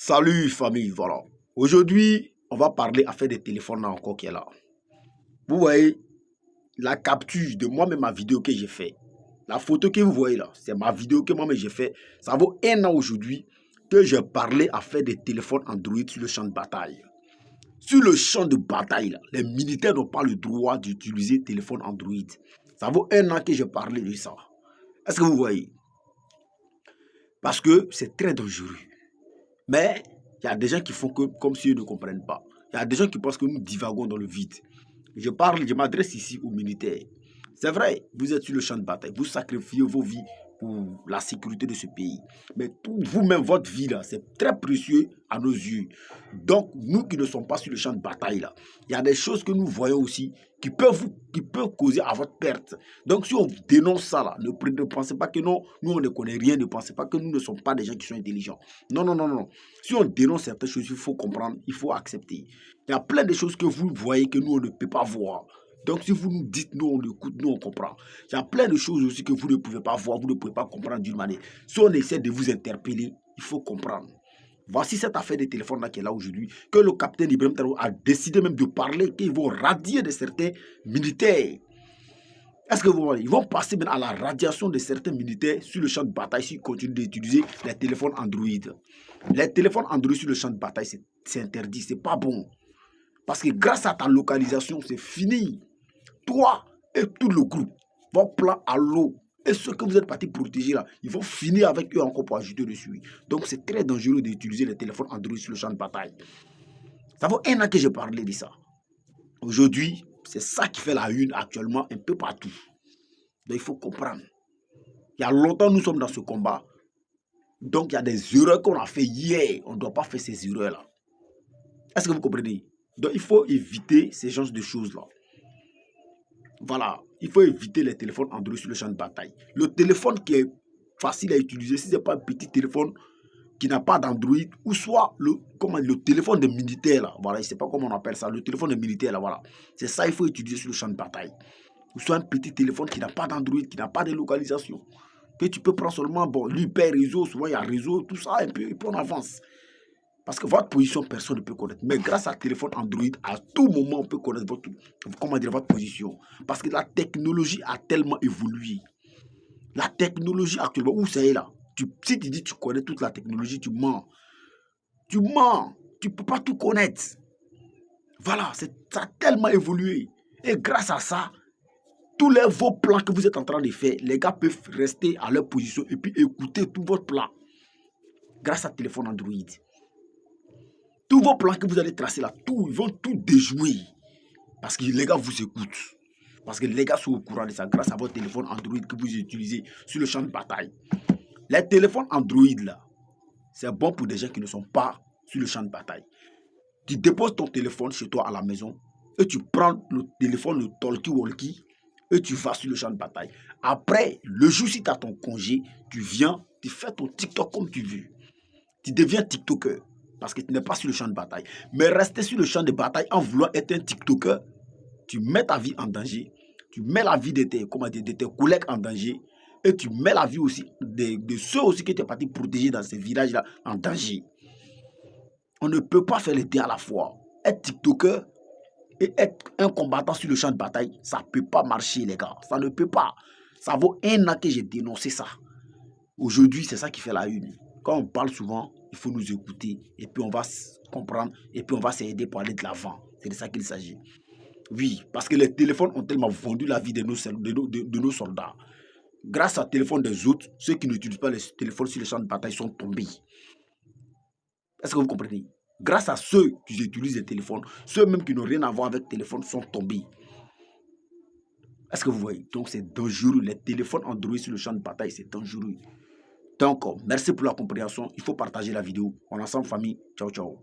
Salut famille, voilà. Aujourd'hui, on va parler affaire des téléphones là encore qui est là. Vous voyez, la capture de moi-même ma vidéo que j'ai fait. La photo que vous voyez là, c'est ma vidéo que moi-même j'ai fait. Ça vaut 1 an aujourd'hui que je parlais affaire des téléphones Android sur le champ de bataille. Sur le champ de bataille, là, les militaires n'ont pas le droit d'utiliser téléphone Android. Ça vaut 1 an que je parlais de ça. Est-ce que vous voyez? Parce que c'est très dangereux. Mais il y a des gens qui font comme si ils ne comprennent pas. Il y a des gens qui pensent que nous divagons dans le vide. Je m'adresse ici aux militaires. C'est vrai, vous êtes sur le champ de bataille, vous sacrifiez vos vies pour la sécurité de ce pays. Mais vous-même, votre vie, là, c'est très précieux à nos yeux. Donc, nous qui ne sommes pas sur le champ de bataille, là, il y a des choses que nous voyons aussi qui peuvent causer à votre perte. Donc, si on dénonce ça, là, ne pensez pas que non, nous, on ne connaît rien, ne pensez pas que nous ne sommes pas des gens qui sont intelligents. Non, non, non, non. Si on dénonce certaines choses, il faut comprendre, il faut accepter. Il y a plein de choses que vous voyez que nous, on ne peut pas voir. Donc, si vous nous dites, nous, on écoute, nous, on comprend. Il y a plein de choses aussi que vous ne pouvez pas voir, vous ne pouvez pas comprendre d'une manière. Si on essaie de vous interpeller, il faut comprendre. Voici cette affaire de téléphone-là qui est là aujourd'hui, que le capitaine Ibrahim Traoré a décidé même de parler, qu'ils vont radier de certains militaires. Est-ce que vous voyez? Ils vont passer même à la radiation de certains militaires sur le champ de bataille s'ils continuent d'utiliser les téléphones Android. Les téléphones Android sur le champ de bataille, c'est interdit, c'est pas bon. Parce que grâce à ta localisation, c'est fini. Toi et tout le groupe, vos plans à l'eau et ceux que vous êtes partis protéger là, ils vont finir avec eux encore pour ajouter dessus. Donc c'est très dangereux d'utiliser les téléphones Android sur le champ de bataille. Ça vaut 1 an que je parlais de ça. Aujourd'hui, c'est ça qui fait la une actuellement un peu partout. Donc il faut comprendre. Il y a longtemps nous sommes dans ce combat. Donc il y a des erreurs qu'on a fait hier. On ne doit pas faire ces erreurs-là. Est-ce que vous comprenez? Donc il faut éviter ces genres de choses-là. Voilà, il faut éviter les téléphones Android sur le champ de bataille. Le téléphone qui est facile à utiliser, si ce n'est pas un petit téléphone qui n'a pas d'Android, ou soit le téléphone des militaires, là, voilà, je ne sais pas comment on appelle ça, le téléphone des militaires, là, voilà. C'est ça qu'il faut utiliser sur le champ de bataille. Ou soit un petit téléphone qui n'a pas d'Android, qui n'a pas de localisation. Que tu peux prendre seulement, bon, lui, perd réseau, souvent il y a réseau, tout ça, et puis on avance. Parce que votre position, personne ne peut connaître. Mais grâce à téléphone Android, à tout moment, on peut connaître votre position. Parce que la technologie a tellement évolué. La technologie actuellement, où ça est là? Si tu dis que tu connais toute la technologie, tu mens. Tu mens. Tu ne peux pas tout connaître. Voilà, ça a tellement évolué. Et grâce à ça, tous vos plans que vous êtes en train de faire, les gars peuvent rester à leur position et puis écouter tout votre plan. Grâce à téléphone Android. Tous vos plans que vous allez tracer là, ils vont tout déjouer. Parce que les gars vous écoutent. Parce que les gars sont au courant de ça grâce à votre téléphone Android que vous utilisez sur le champ de bataille. Les téléphones Android là, c'est bon pour des gens qui ne sont pas sur le champ de bataille. Tu déposes ton téléphone chez toi à la maison et tu prends le téléphone, le talkie-walkie et tu vas sur le champ de bataille. Après, le jour si tu as ton congé, tu viens, tu fais ton TikTok comme tu veux. Tu deviens TikToker. Parce que tu n'es pas sur le champ de bataille. Mais rester sur le champ de bataille en voulant être un TikToker, tu mets ta vie en danger. Tu mets la vie de tes collègues en danger. Et tu mets la vie aussi de ceux aussi que tu es parti protéger dans ces villages-là en danger. On ne peut pas faire les deux à la fois. Être TikToker et être un combattant sur le champ de bataille, ça ne peut pas marcher, les gars. Ça ne peut pas. Ça vaut 1 an que j'ai dénoncé ça. Aujourd'hui, c'est ça qui fait la une. Quand on parle souvent, il faut nous écouter et puis on va comprendre et puis on va s'aider pour aller de l'avant. C'est de ça qu'il s'agit. Oui, parce que les téléphones ont tellement vendu la vie de nos soldats. Grâce au téléphone des autres, ceux qui n'utilisent pas les téléphones sur les champs de bataille sont tombés. Est-ce que vous comprenez? Grâce à ceux qui utilisent les téléphones, ceux même qui n'ont rien à voir avec le téléphone sont tombés. Est-ce que vous voyez? Donc c'est dangereux. Les téléphones Android sur le champ de bataille, c'est dangereux. Donc, merci pour la compréhension. Il faut partager la vidéo. On est ensemble, famille. Ciao, ciao.